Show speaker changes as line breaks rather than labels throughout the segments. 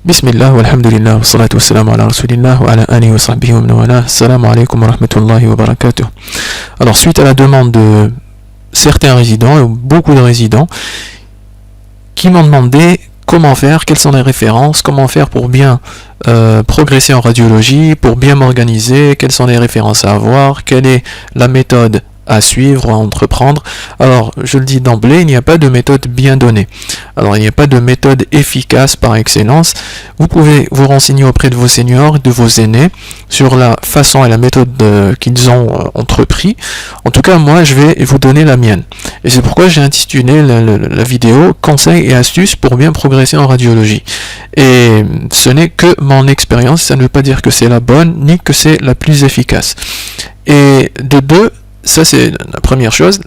Bismillah, walhamdulillah, wa salatu wassalamu ala rasulillah, wa ala alihi wa sahbihi wa man wala. Assalamu alaikum wa rahmatullahi wa barakatuh. Alors, suite à la demande de certains résidents, beaucoup de résidents, qui m'ont demandé comment faire, quelles sont les références, comment faire pour bien progresser en radiologie, pour bien m'organiser, quelles sont les références à avoir, quelle est la méthode à suivre, à entreprendre. Alors, je le dis d'emblée, il n'y a pas de méthode bien donnée. Alors, il n'y a pas de méthode efficace par excellence. Vous pouvez vous renseigner auprès de vos seniors, de vos aînés, sur la façon et la méthode qu'ils ont entrepris. En tout cas, moi, je vais vous donner la mienne. Et c'est pourquoi j'ai intitulé la vidéo « Conseils et astuces pour bien progresser en radiologie ». Et ce n'est que mon expérience, ça ne veut pas dire que c'est la bonne, ni que c'est la plus efficace. Et de deux, ça c'est la première chose.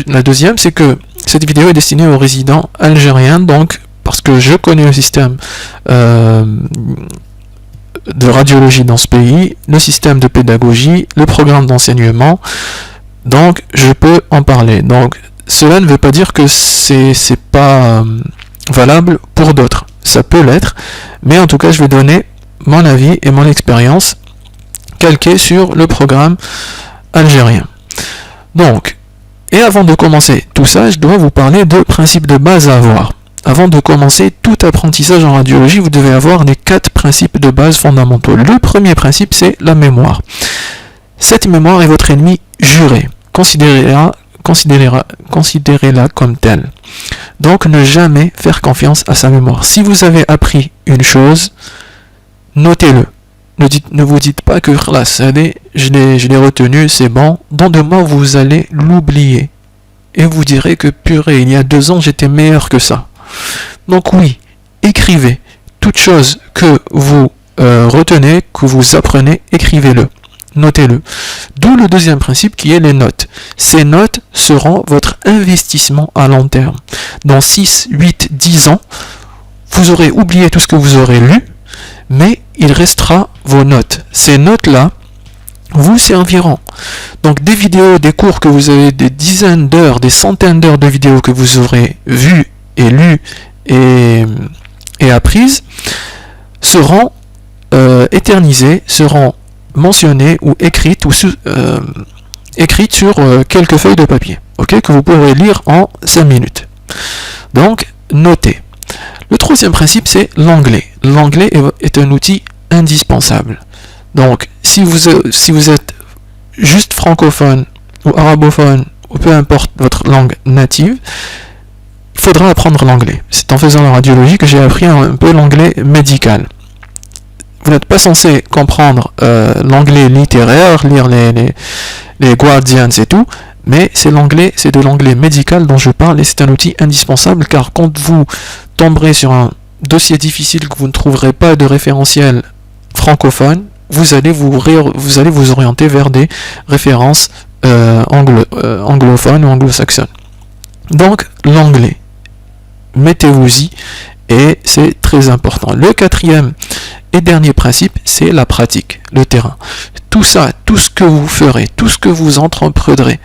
La deuxième, c'est que cette vidéo est destinée aux résidents algériens, donc parce que je connais le système de radiologie dans ce pays, le système de pédagogie, le programme d'enseignement, donc je peux en parler. Donc cela ne veut pas dire que c'est pas valable pour d'autres. Ça peut l'être, mais en tout cas je vais donner mon avis et mon expérience calquée sur le programme algérien. Donc, et avant de commencer tout ça, je dois vous parler de principes de base à avoir. Avant de commencer tout apprentissage en radiologie, vous devez avoir les 4 principes de base fondamentaux. Le premier principe, c'est la mémoire. Cette mémoire est votre ennemi juré. Considérez-la comme telle. Donc, ne jamais faire confiance à sa mémoire. Si vous avez appris une chose, notez-le. Ne vous dites pas que je l'ai retenu, c'est bon. Dans 2 mois, vous allez l'oublier. Et vous direz que purée, il y a 2 ans, j'étais meilleur que ça. Donc oui, écrivez. Toute chose que vous retenez, que vous apprenez, écrivez-le. Notez-le. D'où le deuxième principe qui est les notes. Ces notes seront votre investissement à long terme. Dans 6, 8, 10 ans, vous aurez oublié tout ce que vous aurez lu, mais il restera vos notes. Ces notes-là vous serviront. Donc des vidéos, des cours que vous avez, des dizaines d'heures, des centaines d'heures de vidéos que vous aurez vues et lues et apprises, seront éternisées, seront mentionnées ou écrites, écrites sur quelques feuilles de papier, que vous pourrez lire en 5 minutes. Donc, notez. Le troisième principe, c'est l'anglais. L'anglais est un outil indispensable. Donc, si vous êtes juste francophone ou arabophone, ou peu importe votre langue native, il faudra apprendre l'anglais. C'est en faisant la radiologie que j'ai appris un peu l'anglais médical. Vous n'êtes pas censé comprendre l'anglais littéraire, lire les Guardians et tout, mais c'est de l'anglais médical dont je parle et c'est un outil indispensable car quand vous tomberez sur un dossier difficile que vous ne trouverez pas de référentiel francophone, vous allez vous orienter vers des références anglophones ou anglo-saxonnes. Donc l'anglais, mettez-vous-y et c'est très important. Le quatrième et dernier principe, c'est la pratique, le terrain. Tout ça, tout ce que vous ferez, tout ce que vous entreprendrez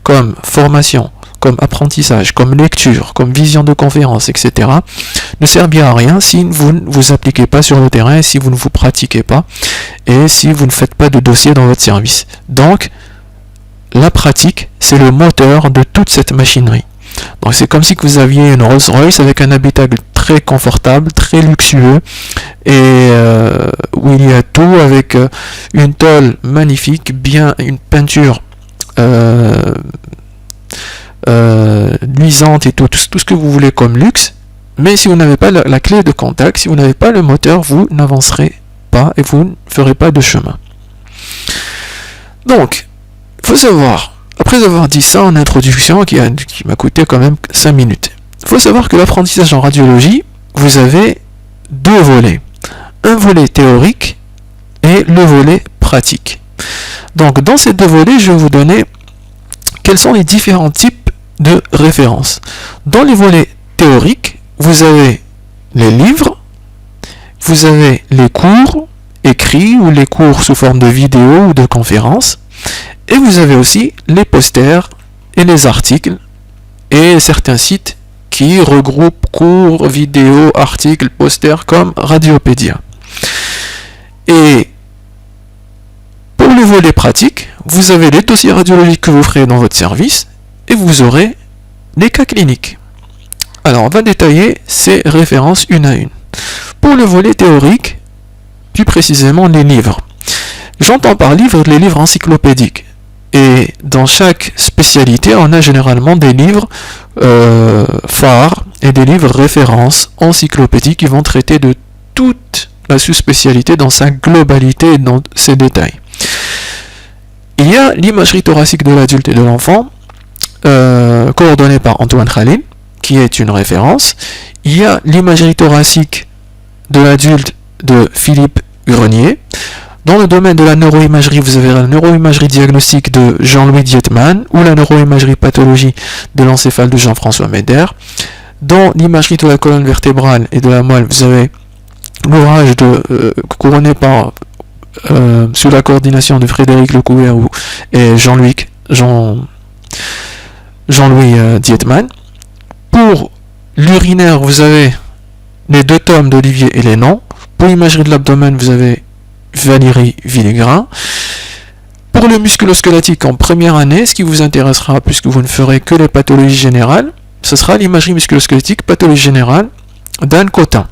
comme formation, comme apprentissage, comme lecture, comme vision de conférence, etc., ne servira à rien si vous ne vous appliquez pas sur le terrain, si vous ne vous pratiquez pas, et si vous ne faites pas de dossier dans votre service. Donc, la pratique, c'est le moteur de toute cette machinerie. Donc c'est comme si vous aviez une Rolls-Royce avec un habitacle très confortable, très luxueux, et où il y a tout avec une tôle magnifique, une peinture luisante et tout ce que vous voulez comme luxe, mais si vous n'avez pas la clé de contact, si vous n'avez pas le moteur, vous n'avancerez pas et vous ne ferez pas de chemin. Donc, il faut savoir, après avoir dit ça en introduction, qui m'a coûté quand même 5 minutes, il faut savoir que l'apprentissage en radiologie, vous avez 2 volets. Un volet théorique et le volet pratique. Donc dans ces 2 volets, je vais vous donner quels sont les différents types de références. Dans les volets théoriques, vous avez les livres, vous avez les cours écrits ou les cours sous forme de vidéos ou de conférences, et vous avez aussi les posters et les articles et certains sites qui regroupe cours, vidéos, articles, posters comme Radiopédia. Et pour le volet pratique, vous avez les dossiers radiologiques que vous ferez dans votre service et vous aurez les cas cliniques. Alors, on va détailler ces références une à une. Pour le volet théorique, plus précisément les livres. J'entends par livres les livres encyclopédiques. Et dans chaque spécialité, on a généralement des livres phares et des livres références encyclopédiques qui vont traiter de toute la sous-spécialité dans sa globalité et dans ses détails. Il y a l'imagerie thoracique de l'adulte et de l'enfant, coordonnée par Antoine Khalil, qui est une référence. Il y a l'imagerie thoracique de l'adulte de Philippe Grenier. Dans le domaine de la neuroimagerie, vous avez la neuroimagerie diagnostique de Jean-Louis Dietmann ou la neuroimagerie pathologie de l'encéphale de Jean-François Meder. Dans l'imagerie de la colonne vertébrale et de la moelle, vous avez l'ouvrage couronné par sous la coordination de Frédéric Lecouvert et Jean-Louis Dietmann. Pour l'urinaire, vous avez les 2 tomes d'Olivier Hélénon. Pour l'imagerie de l'abdomen, vous avez Valérie Villegrin. Pour le musculo-squelettique en première année, ce qui vous intéressera, puisque vous ne ferez que les pathologies générales, ce sera l'imagerie musculo-squelettique, pathologie générale d'Anne Cotin.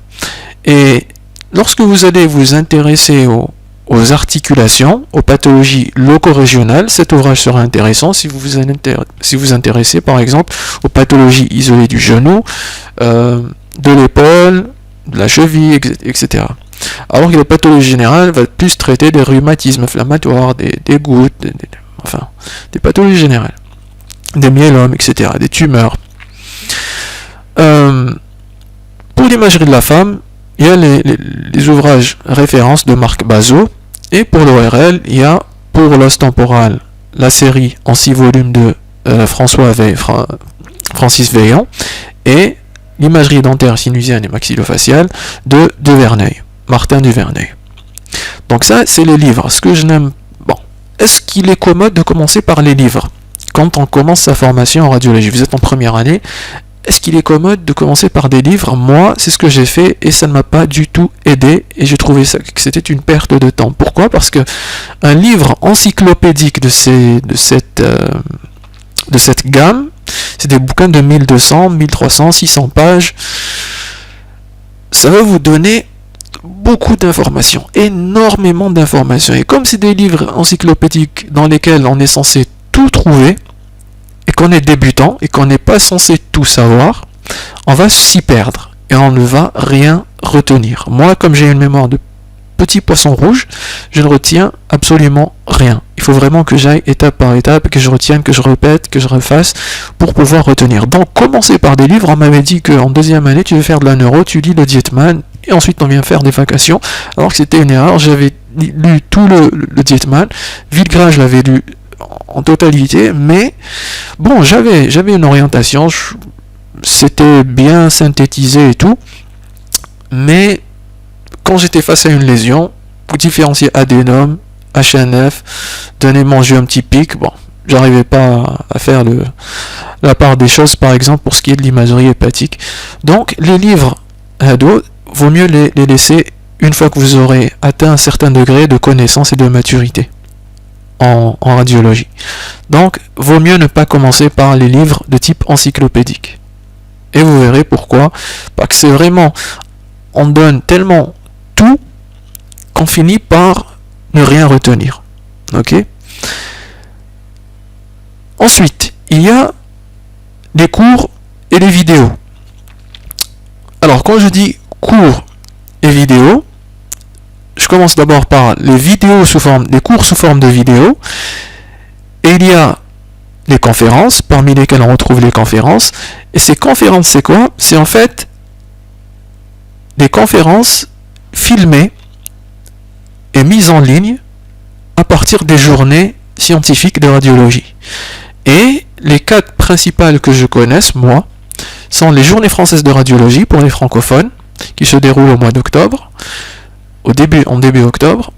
Et lorsque vous allez vous intéresser aux articulations, aux pathologies loco-régionales, cet ouvrage sera intéressant si vous vous intéressez par exemple aux pathologies isolées du genou, de l'épaule, de la cheville, etc. Alors que les pathologies générales vont plus traiter des rhumatismes inflammatoires, des gouttes, des pathologies générales, des myélomes, etc., des tumeurs. Pour l'imagerie de la femme, il y a les ouvrages références de Marc Bazot, et pour l'ORL, il y a pour l'os temporal la série en 6 volumes de Francis Veillant, et l'imagerie dentaire sinusienne et maxillofaciale de Duverneuil, Martin Duverneuil. Donc ça, c'est les livres. Ce que je n'aime... Bon, est-ce qu'il est commode de commencer par les livres quand on commence sa formation en radiologie? Vous êtes en première année, est-ce qu'il est commode de commencer par des livres? Moi, c'est ce que j'ai fait et ça ne m'a pas du tout aidé et j'ai trouvé ça, que c'était une perte de temps. Pourquoi? Parce que un livre encyclopédique de cette gamme, c'est des bouquins de 1200, 1300, 600 pages. Ça va vous donner beaucoup d'informations, énormément d'informations. Et comme c'est des livres encyclopédiques dans lesquels on est censé tout trouver, et qu'on est débutant, et qu'on n'est pas censé tout savoir, on va s'y perdre, et on ne va rien retenir. Moi, comme j'ai une mémoire de petit poisson rouge, je ne retiens absolument rien. Il faut vraiment que j'aille étape par étape, que je retienne, que je répète, que je refasse, pour pouvoir retenir. Donc, commencer par des livres, on m'avait dit qu'en 2e année, tu veux faire de la neuro, tu lis le Dietmann, et ensuite on vient faire des vacations, alors que c'était une erreur. J'avais lu tout le Dietmann, Villegrin, je l'avais lu en totalité, mais bon, j'avais une orientation, c'était bien synthétisé et tout, mais quand j'étais face à une lésion, vous différenciez adénome, HNF, donner manger un petit pic, bon, j'arrivais pas à faire la part des choses, par exemple, pour ce qui est de l'imagerie hépatique. Donc, les livres ados, vaut mieux les laisser une fois que vous aurez atteint un certain degré de connaissance et de maturité en radiologie. Donc, vaut mieux ne pas commencer par les livres de type encyclopédique. Et vous verrez pourquoi. Parce que c'est vraiment, on donne tellement tout qu'on finit par ne rien retenir. Ok? Ensuite, il y a les cours et les vidéos. Alors, quand je dis cours et vidéos, je commence d'abord par les cours sous forme de vidéos, et il y a les conférences, parmi lesquelles on retrouve les conférences, et ces conférences, c'est quoi? C'est en fait des conférences filmées et mises en ligne à partir des journées scientifiques de radiologie. Et les 4 principales que je connaisse, moi, sont les journées françaises de radiologie pour les francophones, qui se déroulent au mois d'octobre, en début octobre.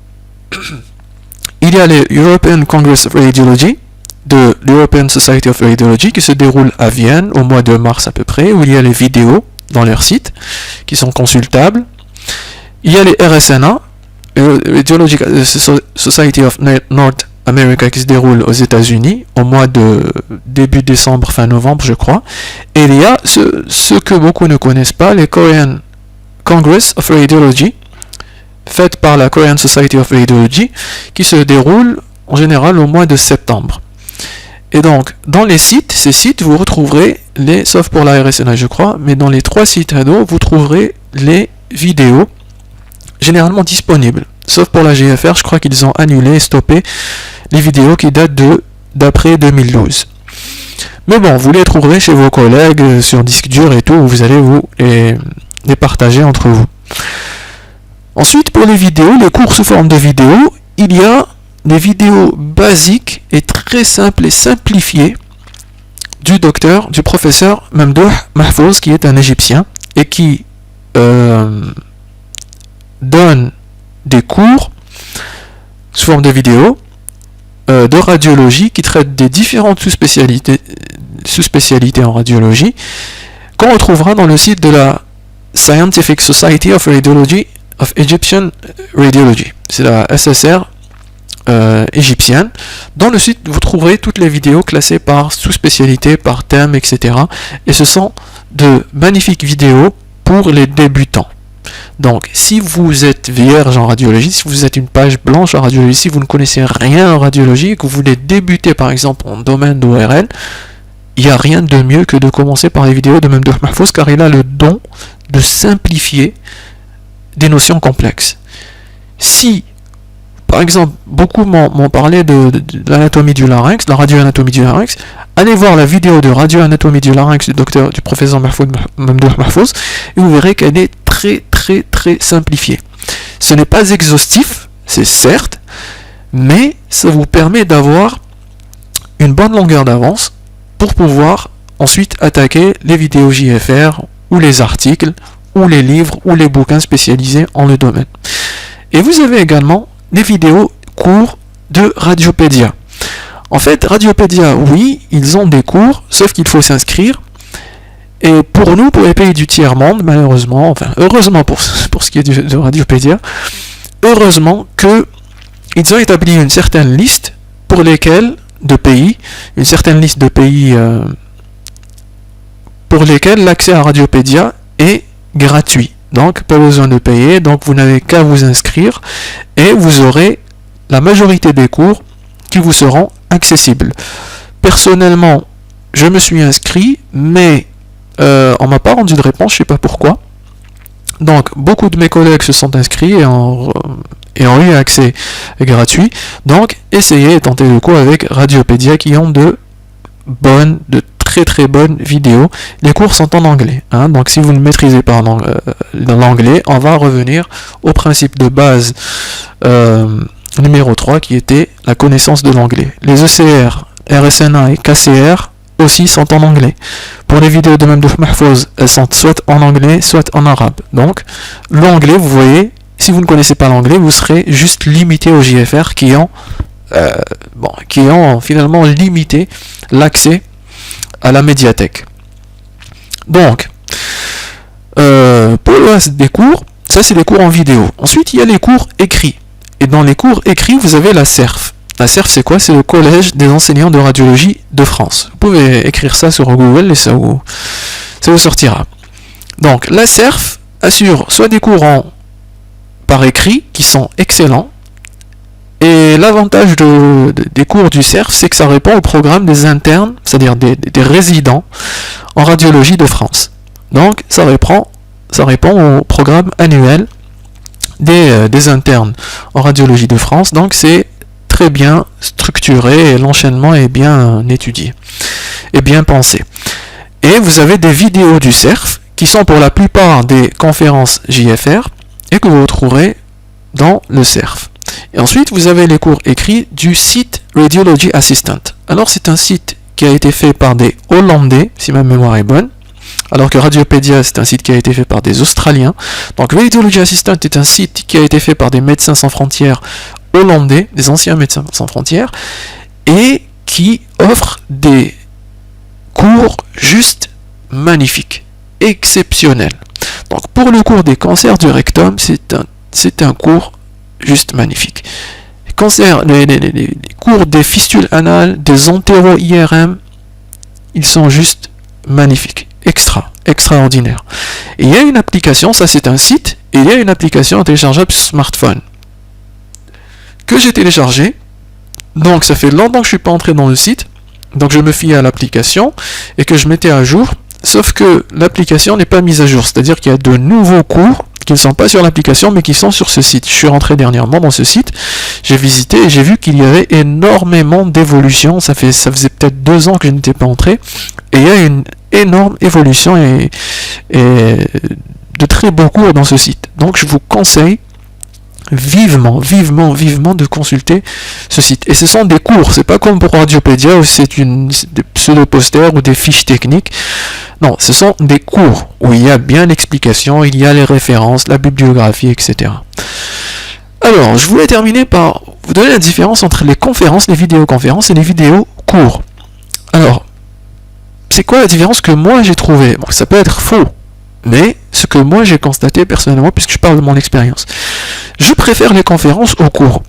Il y a les European Congress of Radiology de l'European Society of Radiology qui se déroule à Vienne au mois de mars à peu près, où il y a les vidéos dans leur site qui sont consultables. Il y a les RSNA, Radiological Society of North America, qui se déroule aux États-Unis au mois de début décembre, fin novembre, je crois. Et il y a ce que beaucoup ne connaissent pas, les Korean Congress of Radiology, faites par la Korean Society of Radiology, qui se déroule en général au mois de septembre. Et donc, dans les sites, ces sites, vous retrouverez sauf pour la RSNA, je crois, mais dans les 3 sites ados, vous trouverez les vidéos généralement disponibles. Sauf pour la GFR, je crois qu'ils ont annulé et stoppé les vidéos qui datent d'après 2012. Mais bon, vous les trouverez chez vos collègues sur disque dur et tout, où vous allez vous les partager entre vous. Ensuite, pour les vidéos, les cours sous forme de vidéos, il y a des vidéos basiques et très simples et simplifiées du professeur Mamdouh Mahfouz, qui est un Égyptien et qui donne des cours sous forme de vidéos de radiologie qui traitent des différentes sous-spécialités en radiologie qu'on retrouvera dans le site de la Scientific Society of Radiology of Egyptian Radiology. C'est la SSR égyptienne. Dans le site, vous trouverez toutes les vidéos classées par sous-spécialité, par thème, etc. Et ce sont de magnifiques vidéos pour les débutants. Donc, si vous êtes vierge en radiologie, si vous êtes une page blanche en radiologie, si vous ne connaissez rien en radiologie et que vous voulez débuter par exemple en domaine d'ORL, il n'y a rien de mieux que de commencer par les vidéos de Mamdouh Mahfouz, car il a le don de simplifier des notions complexes. Si, par exemple, beaucoup m'ont parlé de l'anatomie du larynx, la radioanatomie du larynx, allez voir la vidéo de radioanatomie du larynx du professeur Mamdouh Mahfouz, et vous verrez qu'elle est très simplifiée. Ce n'est pas exhaustif, c'est certes, mais ça vous permet d'avoir une bonne longueur d'avance pour pouvoir ensuite attaquer les vidéos JFR ou les articles ou les livres ou les bouquins spécialisés en le domaine. Et vous avez également des vidéos cours de Radiopédia. En fait, Radiopédia, oui, ils ont des cours, sauf qu'il faut s'inscrire. Et pour nous, pour les pays du tiers-monde, malheureusement, enfin heureusement pour ce qui est de Radiopédia, heureusement qu'ils ont établi une certaine liste pour lesquels pour lesquels l'accès à Radiopédia est gratuit. Donc, pas besoin de payer, donc vous n'avez qu'à vous inscrire et vous aurez la majorité des cours qui vous seront accessibles. Personnellement, je me suis inscrit, mais on m'a pas rendu de réponse, je sais pas pourquoi. Donc, beaucoup de mes collègues se sont inscrits et ont eu accès gratuit. Donc, essayez et tentez le coup avec Radiopédia qui ont de très bonnes vidéos. Les cours sont en anglais, hein, donc si vous ne maîtrisez pas l'anglais, on va revenir au principe de base numéro 3 qui était la connaissance de l'anglais. Les ECR, RSNA et KCR aussi sont en anglais. Pour les vidéos de Mamdouh Mahfouz, elles sont soit en anglais, soit en arabe. Donc, l'anglais, vous voyez, si vous ne connaissez pas l'anglais, vous serez juste limité aux JFR qui ont finalement limité l'accès à la médiathèque. Donc, pour le reste des cours, ça c'est les cours en vidéo. Ensuite, il y a les cours écrits. Et dans les cours écrits, vous avez la CERF. La CERF, c'est quoi? C'est le Collège des enseignants de radiologie de France. Vous pouvez écrire ça sur Google et ça vous sortira. Donc, la CERF assure soit des cours par écrit, qui sont excellents, et l'avantage des cours du CERF, c'est que ça répond au programme des internes, c'est-à-dire des résidents en radiologie de France. Donc, ça répond au programme annuel des internes en radiologie de France. Donc, c'est très bien structuré et l'enchaînement est bien étudié et bien pensé. Et vous avez des vidéos du CERF qui sont pour la plupart des conférences JFR et que vous retrouverez dans le CERF. Et ensuite, vous avez les cours écrits du site Radiology Assistant. Alors, c'est un site qui a été fait par des Hollandais, si ma mémoire est bonne, alors que Radiopédia, c'est un site qui a été fait par des Australiens. Donc, Radiology Assistant est un site qui a été fait par des Médecins Sans Frontières hollandais, des anciens Médecins Sans Frontières, et qui offre des cours juste magnifiques, exceptionnels. Donc pour le cours des cancers du rectum, c'est un cours juste magnifique. Les cours des fistules anales, des entéro-IRM, ils sont juste magnifiques, extraordinaires. Et il y a une application, ça c'est un site, et il y a une application téléchargeable sur smartphone que j'ai téléchargée. Donc ça fait longtemps que je suis pas entré dans le site, donc je me fie à l'application et que je mettais à jour, sauf que l'application n'est pas mise à jour, c'est-à-dire qu'il y a de nouveaux cours qui ne sont pas sur l'application mais qui sont sur ce site. Je suis rentré dernièrement dans ce site, j'ai visité et j'ai vu qu'il y avait énormément d'évolutions. Ça faisait peut-être 2 ans que je n'étais pas entré, et il y a une énorme évolution et de très beaux cours dans ce site. Donc je vous conseille vivement de consulter ce site. Et ce sont des cours, c'est pas comme pour Radiopédia où c'est des pseudo-posters ou des fiches techniques. Non, ce sont des cours où il y a bien l'explication, il y a les références, la bibliographie, etc. Alors, je voulais terminer par vous donner la différence entre les conférences, les vidéoconférences et les vidéos cours. Alors, c'est quoi la différence que moi j'ai trouvée? Bon, ça peut être faux, mais ce que moi j'ai constaté personnellement, puisque je parle de mon expérience, je préfère les conférences aux cours.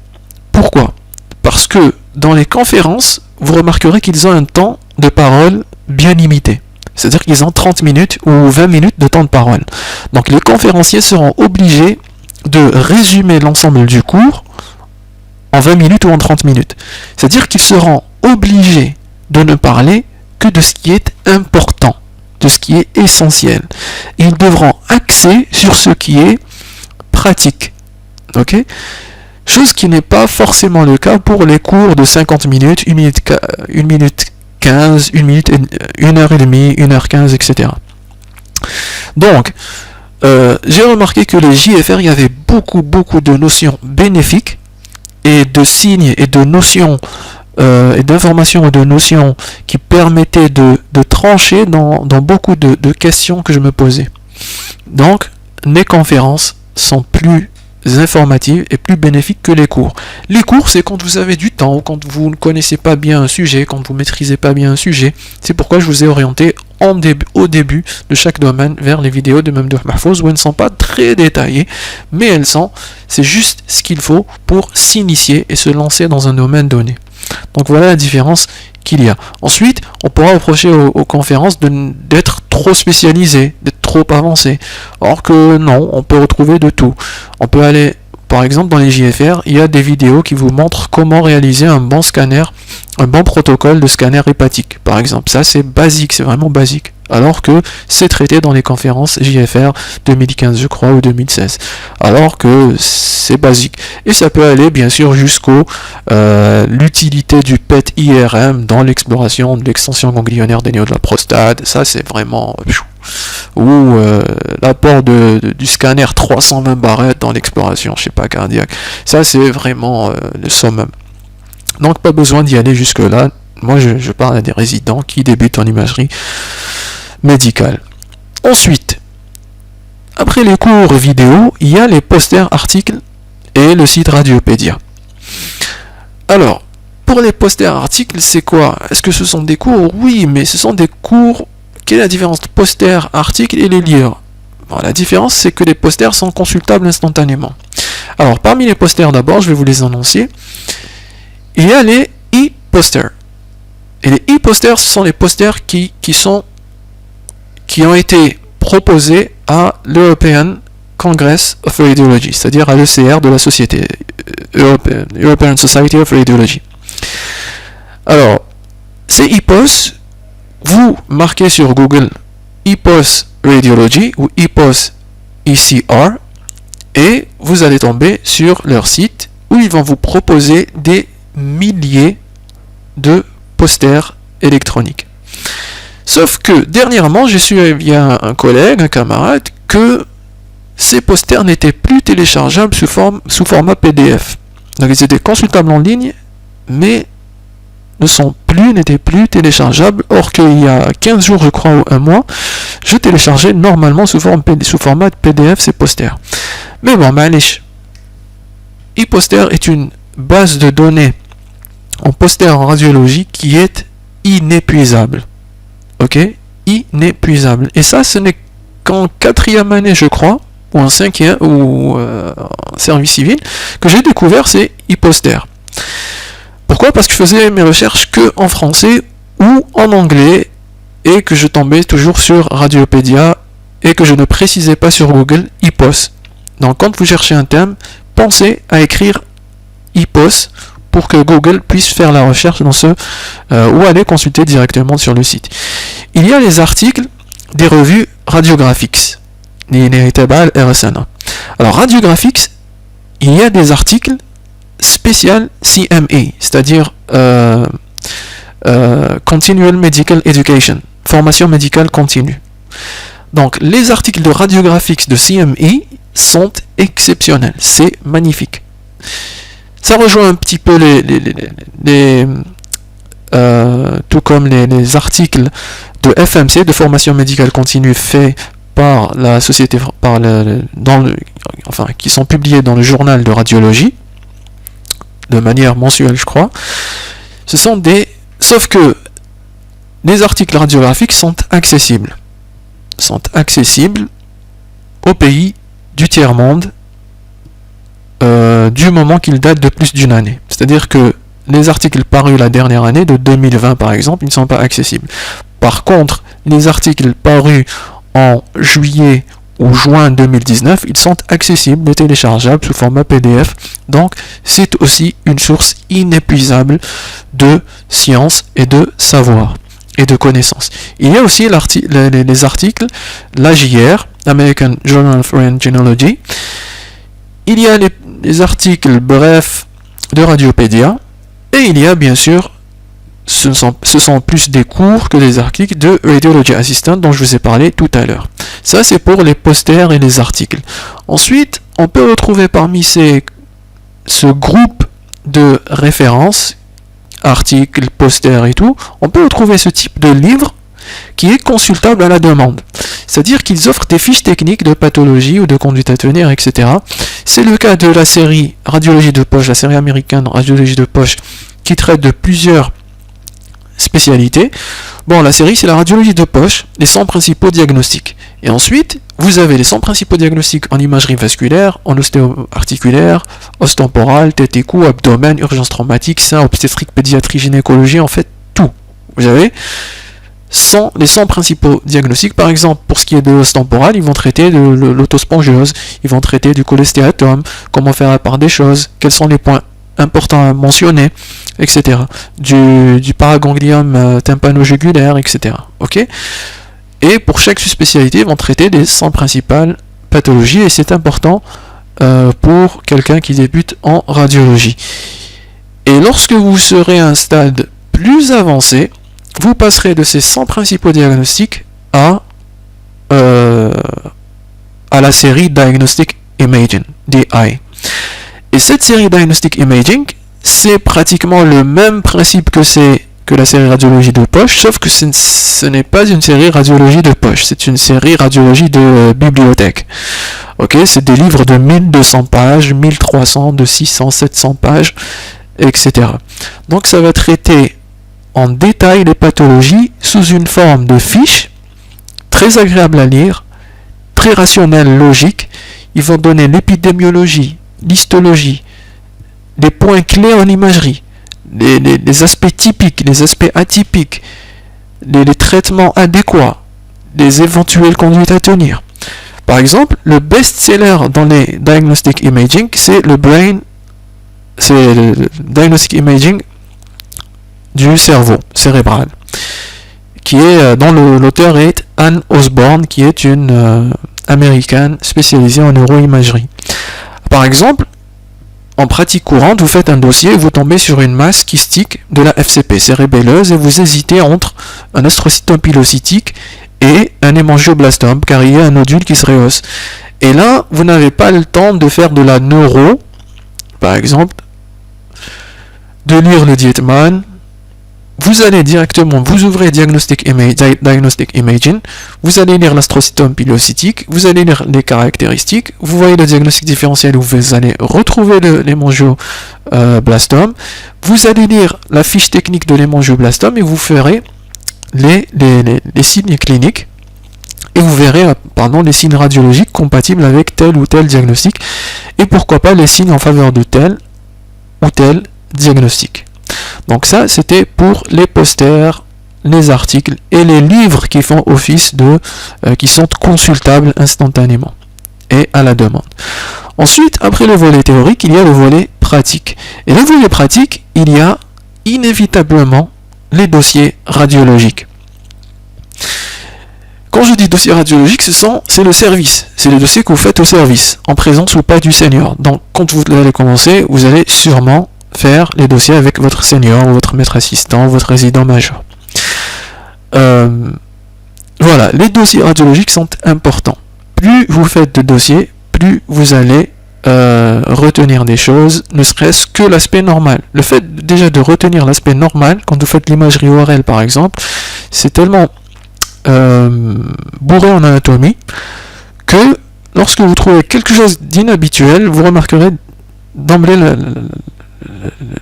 Pourquoi? Parce que dans les conférences, vous remarquerez qu'ils ont un temps de parole bien limité. C'est-à-dire qu'ils ont 30 minutes ou 20 minutes de temps de parole. Donc les conférenciers seront obligés de résumer l'ensemble du cours en 20 minutes ou en 30 minutes. C'est-à-dire qu'ils seront obligés de ne parler que de ce qui est important, de ce qui est essentiel. Et ils devront axer sur ce qui est pratique. Ok? Chose qui n'est pas forcément le cas pour les cours de 50 minutes, 1 minute 15, 1 minute, 1 heure et demie, 1 heure 15, etc. Donc, j'ai remarqué que les JFR, il y avait beaucoup de notions bénéfiques et de signes et de notions et d'informations ou de notions qui permettaient de trancher dans beaucoup de questions que je me posais. Donc, les conférences sont plus informatives et plus bénéfiques que les cours. Les cours, c'est quand vous avez du temps ou quand vous ne connaissez pas bien un sujet, quand vous ne maîtrisez pas bien un sujet. C'est pourquoi je vous ai orienté au début de chaque domaine vers les vidéos de Mamdouh Mahfouz où elles ne sont pas très détaillées, mais c'est juste ce qu'il faut pour s'initier et se lancer dans un domaine donné. Donc voilà la différence qu'il y a. Ensuite, on pourra reprocher aux conférences d'être trop spécialisées, d'être trop avancées. Or que non, on peut retrouver de tout. On peut aller, par exemple, dans les JFR, il y a des vidéos qui vous montrent comment réaliser un bon scanner, un bon protocole de scanner hépatique, par exemple. Ça, c'est basique, c'est vraiment basique. Alors que c'est traité dans les conférences JFR 2015, je crois, ou 2016. Alors que c'est basique. Et ça peut aller, bien sûr, jusqu'au l'utilité du PET-IRM dans l'exploration de l'extension ganglionnaire des néos de la prostate. Ça, c'est vraiment... ou l'apport du scanner 320 barrettes dans l'exploration, je sais pas, cardiaque. Ça, c'est vraiment le summum. Donc, pas besoin d'y aller jusque-là. Moi, je parle à des résidents qui débutent en imagerie médicale. Ensuite, après les cours vidéo, il y a les posters articles et le site Radiopédia. Alors, pour les posters articles, c'est quoi? Est-ce que ce sont des cours? Oui, mais ce sont des cours. Quelle est la différence entre posters, articles et les livres? Bon, la différence, c'est que les posters sont consultables instantanément. Alors, parmi les posters, d'abord, je vais vous les annoncer. Il y a les e-posters. Et les e-posters, ce sont les posters qui ont été proposés à l'European Congress of Radiology, c'est-à-dire à l'ECR de la Société European Society of Radiology. Alors, ces e-posts, vous marquez sur Google e-post Radiology ou e-post ECR et vous allez tomber sur leur site où ils vont vous proposer des milliers de posters électroniques. Sauf que dernièrement, j'ai su via un collègue, un camarade, que ces posters n'étaient plus téléchargeables sous format PDF. Donc ils étaient consultables en ligne, mais n'étaient plus téléchargeables. Or qu'il y a 15 jours, je crois, ou un mois, je téléchargeais normalement sous format PDF ces posters. Mais bon, e-poster est une base de données en poster en radiologie qui est inépuisable. Ok? Inépuisable. Et ça, ce n'est qu'en 4e année, je crois, ou en 5e, ou en service civil, que j'ai découvert ces e-posters. Pourquoi? Parce que je faisais mes recherches que en français ou en anglais, et que je tombais toujours sur Radiopédia, et que je ne précisais pas sur Google e-post. Donc quand vous cherchez un thème, pensez à écrire e-post pour que Google puisse faire la recherche dans ce ou aller consulter directement sur le site. Il y a les articles des revues Radiographics, alors Radiographics, il y a des articles spécial CME, c'est-à-dire Continual Medical Education, formation médicale continue. Donc les articles de Radiographics de CME sont exceptionnels, c'est magnifique. Ça rejoint un petit peu tout comme les articles de FMC, de formation médicale continue, faits par la société, qui sont publiés dans le journal de radiologie, de manière mensuelle, je crois. Sauf que les articles radiographiques sont accessibles aux pays du tiers-monde du moment qu'ils datent de plus d'une année. C'est-à-dire que les articles parus la dernière année, de 2020 par exemple, ils ne sont pas accessibles. Par contre, les articles parus en juillet ou juin 2019, ils sont accessibles et téléchargeables sous format PDF. Donc, c'est aussi une source inépuisable de science et de savoir et de connaissances. Il y a aussi les articles, l'AJR, American Journal of Radiology. Il y a les articles brefs de Radiopédia. Et il y a bien sûr, ce sont plus des cours que des articles de Radiology Assistant dont je vous ai parlé tout à l'heure. Ça, c'est pour les posters et les articles. Ensuite, on peut retrouver parmi ce groupe de références, articles, posters et tout, on peut retrouver ce type de livre qui est consultable à la demande. C'est-à-dire qu'ils offrent des fiches techniques de pathologie ou de conduite à tenir, etc. C'est le cas de la série Radiologie de poche, la série américaine Radiologie de poche, qui traite de plusieurs spécialités. Bon, la série, c'est la radiologie de poche, les 100 principaux diagnostics. Et ensuite, vous avez les 100 principaux diagnostics en imagerie vasculaire, en ostéo-articulaire, os-temporale, tête et cou, abdomen, urgence traumatique, sein, obstétrique, pédiatrie, gynécologie, en fait, tout. Vous avez les 100 principaux diagnostics. Par exemple, pour ce qui est de l'os temporal, ils vont traiter de l'autospongiose, ils vont traiter du cholestéatome, comment faire la part des choses, quels sont les points importants à mentionner, etc. Du paraganglium tympano-jugulaire, etc. Ok ? Et pour chaque spécialité, ils vont traiter des 100 principales pathologies, et c'est important pour quelqu'un qui débute en radiologie. Et lorsque vous serez à un stade plus avancé, vous passerez de ces 100 principaux diagnostics à la série Diagnostic Imaging, DI. Et cette série Diagnostic Imaging, c'est pratiquement le même principe que la série Radiologie de poche, sauf que ce n'est pas une série Radiologie de poche, c'est une série Radiologie de bibliothèque. Ok, c'est des livres de 1200 pages, 1300, de 600, 700 pages, etc. Donc ça va traiter en détail les pathologies sous une forme de fiche, très agréable à lire, très rationnelle, logique. Ils vont donner l'épidémiologie, l'histologie, les points clés en imagerie, les aspects typiques, les aspects atypiques, les traitements adéquats, les éventuelles conduites à tenir. Par exemple, le best-seller dans les Diagnostic Imaging, c'est le Diagnostic Imaging du cerveau cérébral, qui est dont l'auteur est Anne Osborne, qui est une américaine spécialisée en neuroimagerie. Par exemple, en pratique courante, vous faites un dossier et vous tombez sur une masse kystique de la FCP cérébelleuse et vous hésitez entre un astrocytome pilocytique et un hémangioblastome, car il y a un nodule qui se rehausse. Et là, vous n'avez pas le temps de faire de la neuro, par exemple, de lire le Dietman, vous allez directement, vous ouvrez Diagnostic Imaging, vous allez lire l'astrocytome pilocytique, vous allez lire les caractéristiques, vous voyez le diagnostic différentiel où vous allez retrouver l'hémangioblastome, vous allez lire la fiche technique de l'hémangioblastome et vous ferez les signes cliniques et vous verrez les signes radiologiques compatibles avec tel ou tel diagnostic et pourquoi pas les signes en faveur de tel ou tel diagnostic. Donc ça, c'était pour les posters, les articles et les livres qui font office qui sont consultables instantanément et à la demande. Ensuite, après le volet théorique, il y a le volet pratique. Et le volet pratique, il y a inévitablement les dossiers radiologiques. Quand je dis dossier radiologique, c'est le service. C'est le dossier que vous faites au service, en présence ou pas du senior. Donc, quand vous allez commencer, vous allez sûrement faire les dossiers avec votre senior, votre maître assistant, votre résident major. Voilà, les dossiers radiologiques sont importants. Plus vous faites de dossiers, plus vous allez retenir des choses, ne serait-ce que l'aspect normal. Le fait déjà de retenir l'aspect normal, quand vous faites l'imagerie ORL par exemple, c'est tellement bourré en anatomie que lorsque vous trouvez quelque chose d'inhabituel, vous remarquerez d'emblée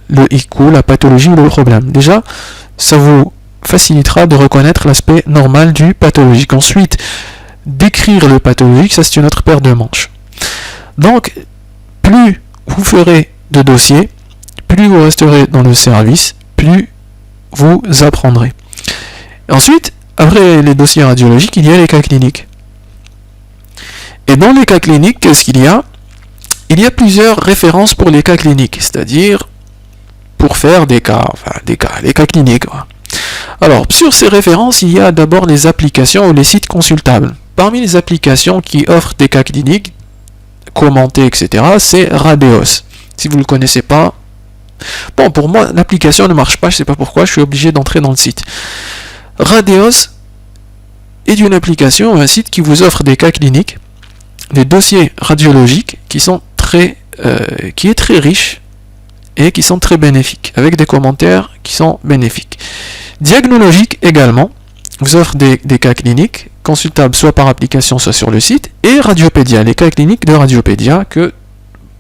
le hic, la pathologie ou le problème. Déjà, ça vous facilitera de reconnaître l'aspect normal du pathologique. Ensuite, décrire le pathologique, ça c'est une autre paire de manches. Donc, plus vous ferez de dossiers, plus vous resterez dans le service, plus vous apprendrez. Ensuite, après les dossiers radiologiques, il y a les cas cliniques. Et dans les cas cliniques, qu'est-ce qu'il y a ? Il y a plusieurs références pour les cas cliniques, c'est-à-dire pour faire les cas cliniques. Alors, sur ces références, il y a d'abord les applications ou les sites consultables. Parmi les applications qui offrent des cas cliniques, commentés, etc., c'est Radeos. Si vous ne le connaissez pas, bon, pour moi, l'application ne marche pas, je ne sais pas pourquoi, je suis obligé d'entrer dans le site. Radeos est une application, un site qui vous offre des cas cliniques, des dossiers radiologiques qui est très riche et qui sont très bénéfiques, avec des commentaires qui sont bénéfiques. Diagnologique également, vous offre des cas cliniques consultables soit par application, soit sur le site, et Radiopédia, les cas cliniques de Radiopédia que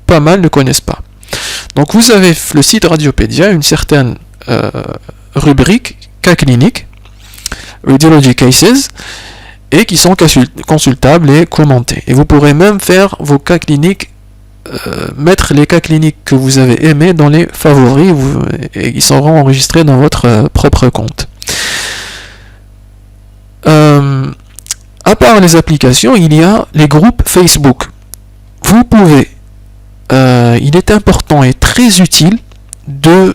pas mal ne connaissent pas. Donc vous avez le site Radiopédia, une certaine rubrique cas cliniques, Radiology Cases, et qui sont consultables et commentés. Et vous pourrez même faire vos cas cliniques, mettre les cas cliniques que vous avez aimés dans les favoris, et ils seront enregistrés dans votre propre compte. À part les applications, il y a les groupes Facebook. Vous pouvez, il est important et très utile de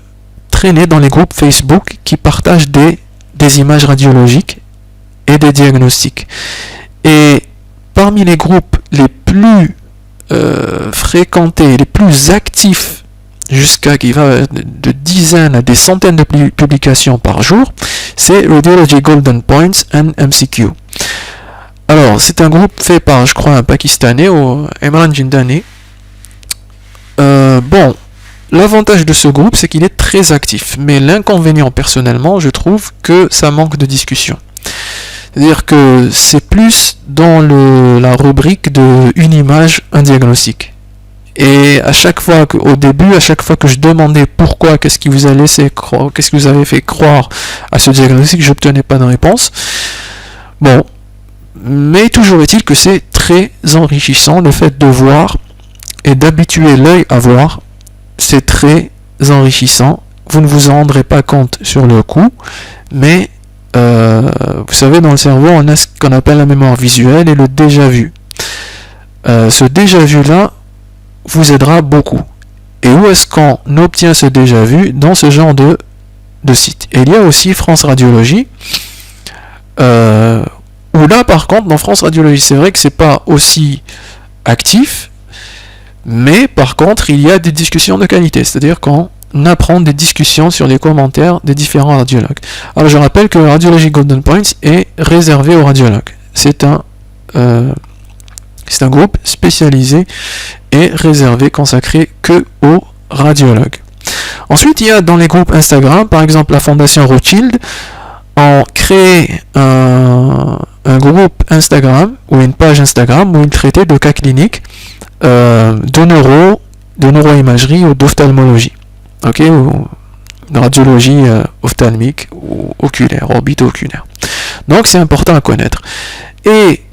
traîner dans les groupes Facebook qui partagent des images radiologiques et des diagnostics. Et parmi les groupes les plus fréquentés, les plus actifs, jusqu'à qui va de dizaines à des centaines de publications par jour, c'est Radiology Golden Points and MCQ. Alors, c'est un groupe fait par, je crois, un Pakistanais, Imran Jindani. Bon, l'avantage de ce groupe, c'est qu'il est très actif. Mais l'inconvénient, personnellement, je trouve que ça manque de discussion. C'est-à-dire que c'est plus dans la rubrique de une image, un diagnostic. Et à chaque fois, au début, à chaque fois que je demandais pourquoi, qu'est-ce qui vous avait fait croire à ce diagnostic, je n'obtenais pas de réponse. Bon, mais toujours est-il que c'est très enrichissant le fait de voir et d'habituer l'œil à voir. C'est très enrichissant. Vous ne vous en rendrez pas compte sur le coup, mais vous savez, dans le cerveau, on a ce qu'on appelle la mémoire visuelle et le déjà-vu. Ce déjà-vu-là vous aidera beaucoup. Et où est-ce qu'on obtient ce déjà-vu? Dans ce genre de site. Et il y a aussi France Radiologie, où là, par contre, dans France Radiologie, c'est vrai que c'est pas aussi actif, mais par contre, il y a des discussions de qualité, c'est-à-dire qu'on apprend des discussions sur les commentaires des différents radiologues. Alors, je rappelle que Radiology Golden Points est réservé aux radiologues. C'est un groupe spécialisé et réservé, consacré que aux radiologues. Ensuite, il y a dans les groupes Instagram, par exemple la Fondation Rothschild, ont créé un groupe Instagram ou une page Instagram où ils traitaient de cas cliniques de neuroimagerie ou d'ophtalmologie, ok, ou de radiologie ophtalmique ou oculaire, orbito-oculaire. Donc c'est important à connaître. Et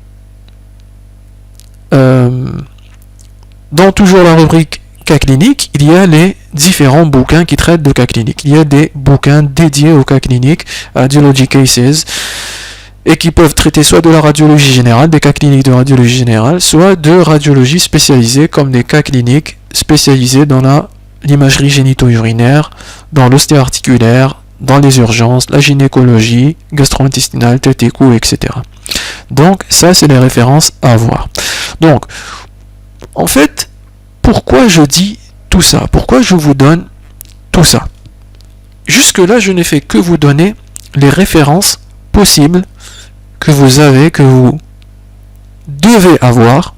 dans toujours la rubrique cas cliniques, il y a les différents bouquins qui traitent de cas cliniques. Il y a des bouquins dédiés aux cas cliniques, Radiology Cases, et qui peuvent traiter soit de la radiologie générale, des cas cliniques de radiologie générale, soit de radiologie spécialisée, comme des cas cliniques spécialisés dans l'imagerie génito-urinaire, dans l'ostéo-articulaire, dans les urgences, la gynécologie, gastro-intestinale, tête et cou, etc. Donc, ça, c'est les références à avoir. Donc, en fait, pourquoi je dis tout ça? Pourquoi je vous donne tout ça? Jusque-là, je n'ai fait que vous donner les références possibles que vous avez, que vous devez avoir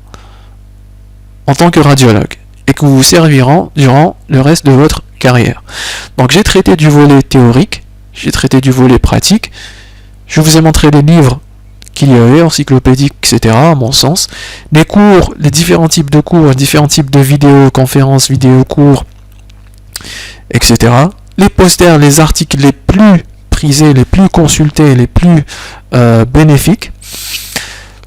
en tant que radiologue et que vous serviront durant le reste de votre carrière. Donc j'ai traité du volet théorique, j'ai traité du volet pratique, je vous ai montré les livres qu'il y avait, encyclopédiques, etc., à mon sens, les cours, les différents types de cours, les différents types de vidéos, conférences, vidéos, cours, etc., les posters, les articles les plus prisés, les plus consultés, les plus bénéfiques,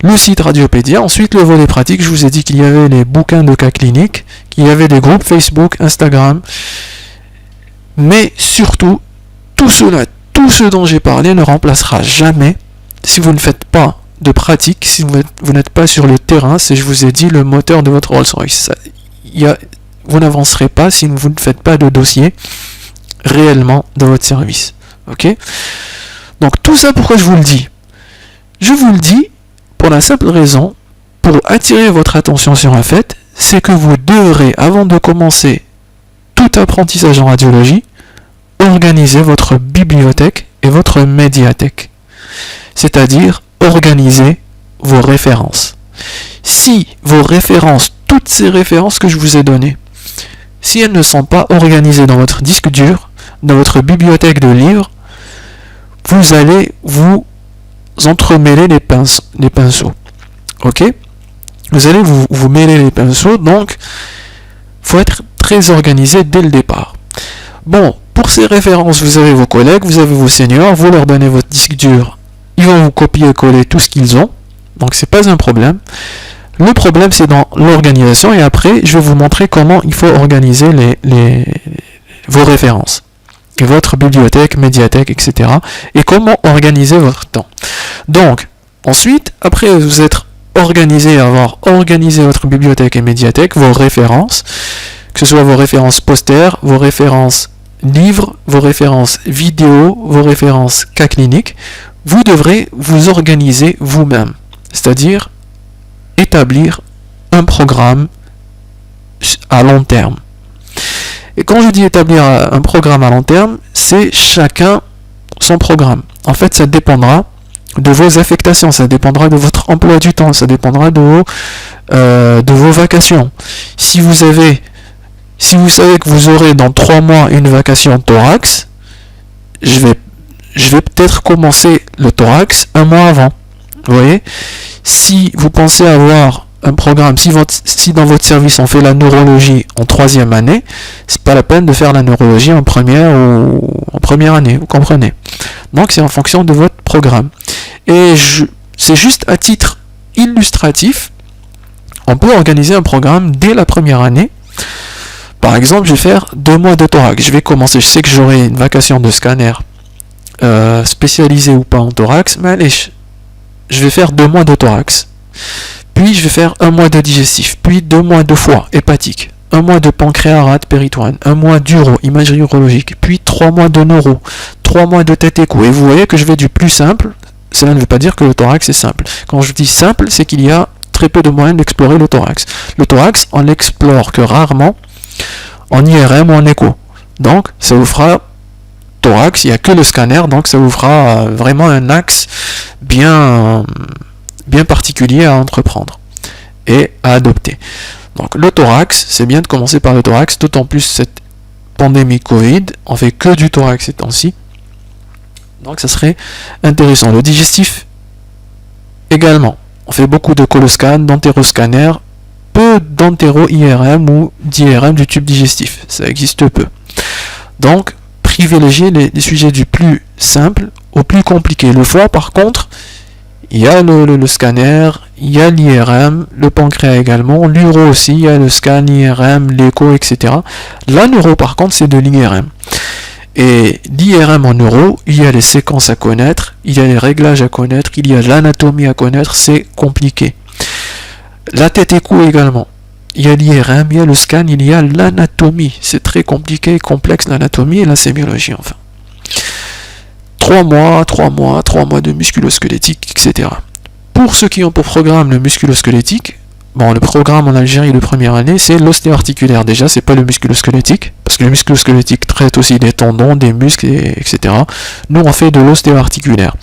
le site Radiopédia. Ensuite, le volet pratique, je vous ai dit qu'il y avait les bouquins de cas cliniques, qu'il y avait des groupes Facebook, Instagram, mais surtout, tout cela, tout ce dont j'ai parlé ne remplacera jamais, si vous ne faites pas de pratique, si vous n'êtes pas sur le terrain, c'est, je vous ai dit, le moteur de votre Rolls-Royce. Vous n'avancerez pas si vous ne faites pas de dossier réellement dans votre service. Ok? Donc tout ça, pourquoi je vous le dis? Je vous le dis pour la simple raison, pour attirer votre attention sur un fait, c'est que vous devrez, avant de commencer tout apprentissage en radiologie, organiser votre bibliothèque et votre médiathèque. C'est-à-dire organiser vos références. Si vos références, toutes ces références que je vous ai données, si elles ne sont pas organisées dans votre disque dur, dans votre bibliothèque de livres, vous allez vous entremêler les pinceaux. Ok? Vous allez vous mêler les pinceaux, donc il faut être très organisé dès le départ. Bon, pour ces références, vous avez vos collègues, vous avez vos seniors, vous leur donnez votre disque dur, ils vont vous copier-coller tout ce qu'ils ont, donc c'est pas un problème. Le problème, c'est dans l'organisation, et après, je vais vous montrer comment il faut organiser vos références, et votre bibliothèque, médiathèque, etc., et comment organiser votre temps. Donc, ensuite, après vous être organisé, avoir organisé votre bibliothèque et médiathèque, vos références, que ce soit vos références posters, vos références livres, vos références vidéo, vos références cas cliniques, vous devrez vous organiser vous-même, c'est-à-dire établir un programme à long terme. Et quand je dis établir un programme à long terme, c'est chacun son programme. En fait, ça dépendra de vos affectations, ça dépendra de votre emploi du temps, ça dépendra de vos vacations. Si vous savez que vous aurez dans 3 mois une vacation thorax, je vais peut-être commencer le thorax un mois avant. Vous voyez? Si vous pensez avoir un programme, si dans votre service on fait la neurologie en 3e année, c'est pas la peine de faire la neurologie en première ou en première année, vous comprenez? Donc c'est en fonction de votre programme. Et c'est juste à titre illustratif, on peut organiser un programme dès la première année. Par exemple, je vais faire 2 mois de thorax. Je vais commencer, je sais que j'aurai une vacation de scanner spécialisé ou pas en thorax, mais allez, je vais faire 2 mois de thorax. Puis je vais faire 1 mois de digestif, puis 2 mois de foie, hépatique, 1 mois de pancréas, rate, péritoine, 1 mois d'uro, imagerie urologique, puis 3 mois de neuro, 3 mois de tête et cou. Et vous voyez que je vais du plus simple. Cela ne veut pas dire que le thorax est simple. Quand je dis simple, c'est qu'il y a très peu de moyens d'explorer le thorax. Le thorax, on l'explore que rarement en IRM ou en écho. Donc, ça vous fera thorax, il n'y a que le scanner, donc ça vous fera vraiment un axe bien particulier à entreprendre et à adopter. Donc le thorax, c'est bien de commencer par le thorax, d'autant plus cette pandémie Covid, on fait que du thorax ces temps-ci. Donc ça serait intéressant. Le digestif également. On fait beaucoup de coloscan, d'entéroscanner, peu d'entéro-IRM ou d'IRM du tube digestif. Ça existe peu. Donc, privilégier les sujets du plus simple au plus compliqué. Le foie, par contre, il y a le scanner, il y a l'IRM, le pancréas également, l'uro aussi, il y a le scan, l'IRM, l'écho, etc. La neuro, par contre, c'est de l'IRM. Et l'IRM en neuro, il y a les séquences à connaître, il y a les réglages à connaître, il y a l'anatomie à connaître, c'est compliqué. La tête et cou également. Il y a l'IRM, il y a le scan, il y a l'anatomie. C'est très compliqué et complexe l'anatomie et la sémiologie enfin. 3 mois de musculo-squelettique, etc. Pour ceux qui ont pour programme le musculo-squelettique, bon, le programme en Algérie de première année, c'est l'ostéo-articulaire. Déjà, c'est pas le musculo-squelettique, parce que le musculo-squelettique traite aussi des tendons, des muscles, etc. Nous, on fait de l'ostéo-articulaire.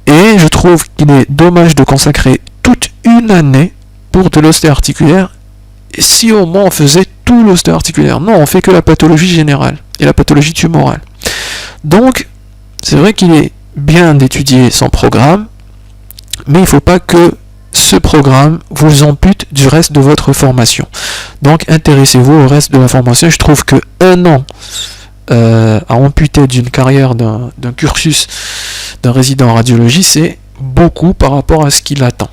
Et je trouve qu'il est dommage de consacrer toute une année pour de l'ostéo-articulaire, et si au moins on faisait tout l'ostéo-articulaire. Non, on fait que la pathologie générale et la pathologie tumorale. Donc, c'est vrai qu'il est bien d'étudier son programme, mais il ne faut pas que ce programme vous ampute du reste de votre formation. Donc, intéressez-vous au reste de la formation. Je trouve que 1 an à amputer d'une carrière, d'un cursus d'un résident en radiologie, c'est beaucoup par rapport à ce qu'il attend.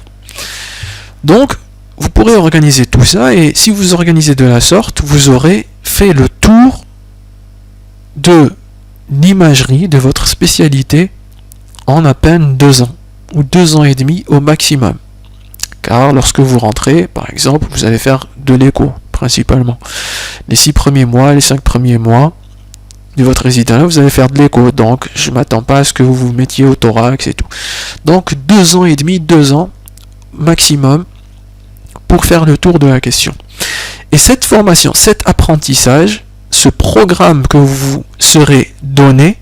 Donc, vous pourrez organiser tout ça, et si vous organisez de la sorte, vous aurez fait le tour de l'imagerie de votre spécialité en à peine 2 ans, ou 2 ans et demi au maximum. Car lorsque vous rentrez, par exemple, vous allez faire de l'écho, principalement. Les 6 premiers mois, les 5 premiers mois de votre résidence, vous allez faire de l'écho, donc je ne m'attends pas à ce que vous vous mettiez au thorax et tout. Donc 2 ans et demi, 2 ans maximum, pour faire le tour de la question. Et cette formation, cet apprentissage, ce programme que vous serez donné,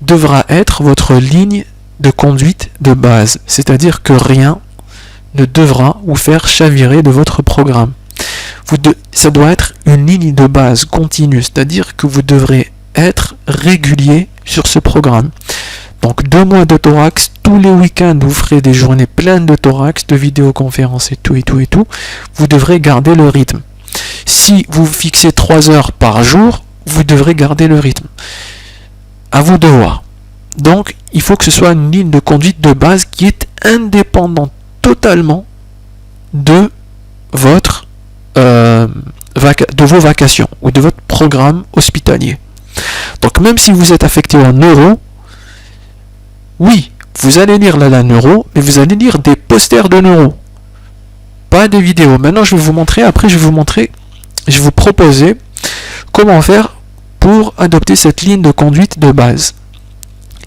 devra être votre ligne de conduite de base. C'est-à-dire que rien ne devra vous faire chavirer de votre programme. Ça doit être une ligne de base continue, c'est-à-dire que vous devrez être régulier sur ce programme. Donc 2 mois de thorax, tous les week-ends vous ferez des journées pleines de thorax, de vidéoconférences et tout. Vous devrez garder le rythme. Si vous fixez 3 heures par jour, vous devrez garder le rythme. À vous de voir. Donc il faut que ce soit une ligne de conduite de base qui est indépendante totalement de votre de vos vacations ou de votre programme hospitalier. Donc même si vous êtes affecté en neuro, oui, vous allez lire la neuro, mais vous allez lire des posters de neuro, pas des vidéos. Maintenant, je vais vous montrer, je vais vous proposer comment faire pour adopter cette ligne de conduite de base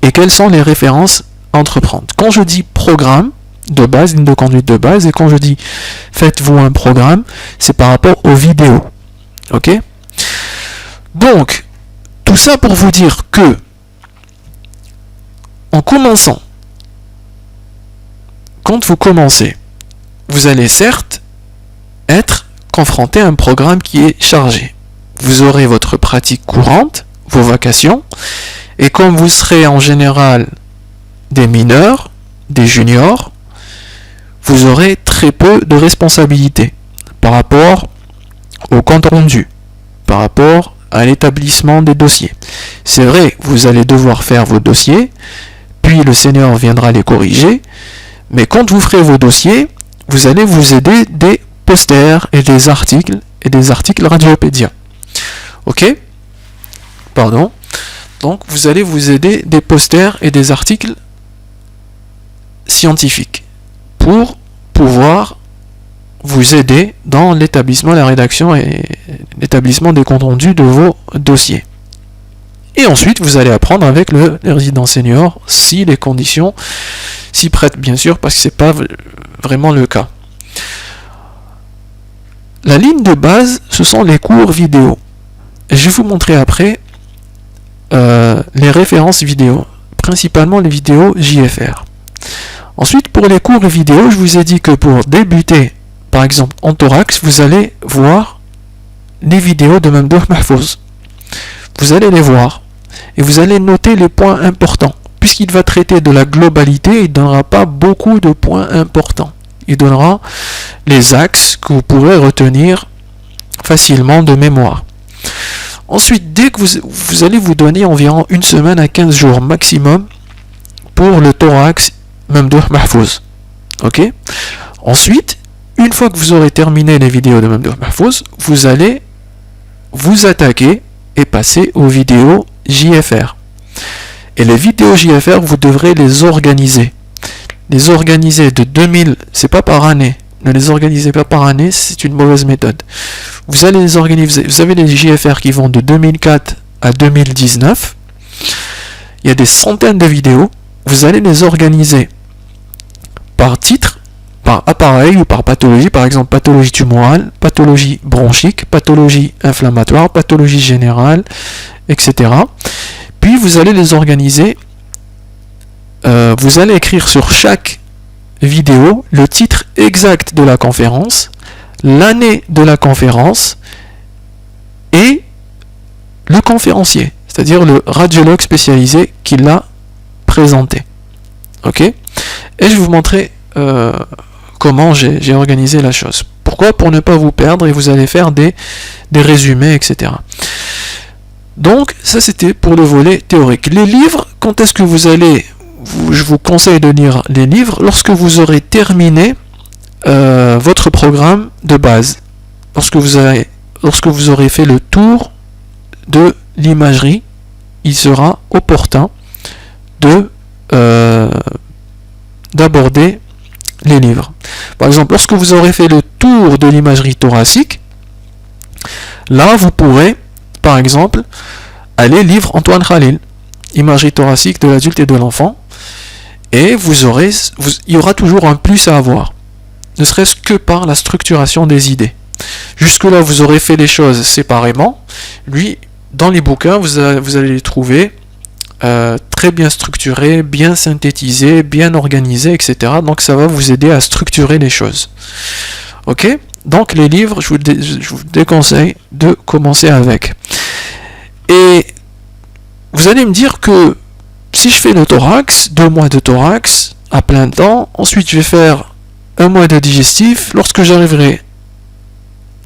et quelles sont les références à entreprendre. Quand je dis programme de base, ligne de conduite de base, et quand je dis faites-vous un programme, c'est par rapport aux vidéos. Ok ? Donc, tout ça pour vous dire que en commençant, quand vous commencez, vous allez certes être confronté à un programme qui est chargé. Vous aurez votre pratique courante, vos vacations, et comme vous serez en général des mineurs, des juniors, vous aurez très peu de responsabilités par rapport au compte rendu, par rapport à l'établissement des dossiers. C'est vrai, vous allez devoir faire vos dossiers, puis le senior viendra les corriger, mais quand vous ferez vos dossiers, vous allez vous aider des posters et des articles Radiopédia. Ok ? Pardon. Donc vous allez vous aider des posters et des articles scientifiques pour pouvoir vous aider dans l'établissement, la rédaction et l'établissement des comptes rendus de vos dossiers. Et ensuite, vous allez apprendre avec le résident senior si les conditions s'y prêtent, bien sûr, parce que ce n'est pas vraiment le cas. La ligne de base, ce sont les cours vidéo. Et je vais vous montrer après les références vidéo, principalement les vidéos JFR. Ensuite, pour les cours vidéo, je vous ai dit que pour débuter, par exemple en thorax, vous allez voir les vidéos de Mamdouh Mahfouz. vous allez les voir et vous allez noter les points importants. Puisqu'il va traiter de la globalité, il ne donnera pas beaucoup de points importants. Il donnera les axes que vous pourrez retenir facilement de mémoire. Ensuite, dès que vous allez vous donner environ 1 semaine à 15 jours maximum pour le thorax Mamdouh Mahfouz. Ok? Ensuite, une fois que vous aurez terminé les vidéos de Mamdouh Mahfouz, vous allez vous attaquer et passer aux vidéos JFR. Et les vidéos JFR, vous devrez les organiser. Les organiser de 2000, c'est pas par année. Ne les organisez pas par année, c'est une mauvaise méthode. Vous allez les organiser, vous avez les JFR qui vont de 2004 à 2019. Il y a des centaines de vidéos. Vous allez les organiser par titre, par appareil ou par pathologie, par exemple pathologie tumorale, pathologie bronchique, pathologie inflammatoire, pathologie générale, etc. Puis vous allez les organiser, vous allez écrire sur chaque vidéo le titre exact de la conférence, l'année de la conférence et le conférencier, c'est-à-dire le radiologue spécialisé qui l'a présenté. Ok? Et je vais vous montrer comment j'ai organisé la chose. Pourquoi? Pour ne pas vous perdre et vous allez faire des résumés, etc. Donc, ça c'était pour le volet théorique. Les livres, quand est-ce que vous allez... je vous conseille de lire les livres lorsque vous aurez terminé votre programme de base. Lorsque vous aurez fait le tour de l'imagerie, il sera opportun d'aborder les livres. Par exemple, lorsque vous aurez fait le tour de l'imagerie thoracique, là vous pourrez, par exemple, aller lire Antoine Khalil, imagerie thoracique de l'adulte et de l'enfant, et il y aura toujours un plus à avoir, ne serait-ce que par la structuration des idées. Jusque-là, vous aurez fait les choses séparément. Lui, dans les bouquins, vous allez les trouver très bien structurés, bien synthétisés, bien organisés, etc. Donc ça va vous aider à structurer les choses. Ok? Donc les livres, je vous déconseille de commencer avec. Et vous allez me dire que si je fais le thorax, 2 mois de thorax à plein temps, ensuite je vais faire 1 mois de digestif, lorsque j'arriverai